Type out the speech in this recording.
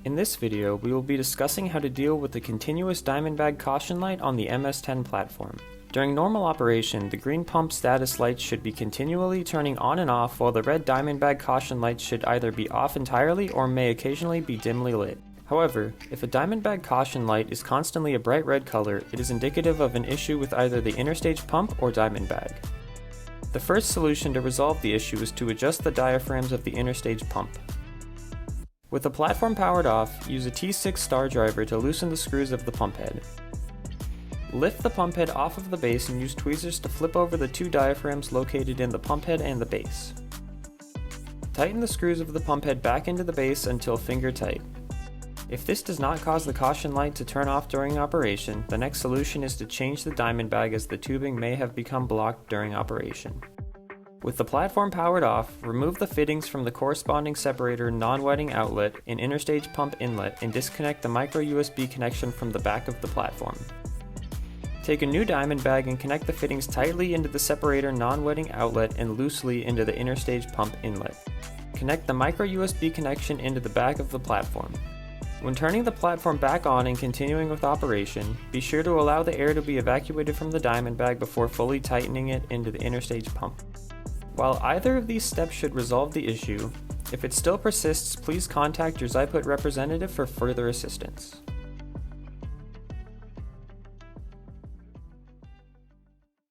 In this video, we will be discussing how to deal with the continuous diamond bag caution light on the MS-10 platform. During normal operation, the green pump status lights should be continually turning on and off, while the red diamond bag caution lights should either be off entirely or may occasionally be dimly lit. However, if a diamond bag caution light is constantly a bright red color, it is indicative of an issue with either the interstage pump or diamond bag. The first solution to resolve the issue is to adjust the diaphragms of the interstage pump. With the platform powered off, use a T6 star driver to loosen the screws of the pump head. Lift the pump head off of the base and use tweezers to flip over the two diaphragms located in the pump head and the base. Tighten the screws of the pump head back into the base until finger tight. If this does not cause the caution light to turn off during operation, the next solution is to change the diamond bag, as the tubing may have become blocked during operation. With the platform powered off, remove the fittings from the corresponding separator non-wetting outlet and interstage pump inlet and disconnect the micro USB connection from the back of the platform. Take a new diamond bag and connect the fittings tightly into the separator non-wetting outlet and loosely into the interstage pump inlet. Connect the micro USB connection into the back of the platform. When turning the platform back on and continuing with operation, be sure to allow the air to be evacuated from the diamond bag before fully tightening it into the interstage pump. While either of these steps should resolve the issue, if it still persists, please contact your Zaiput representative for further assistance.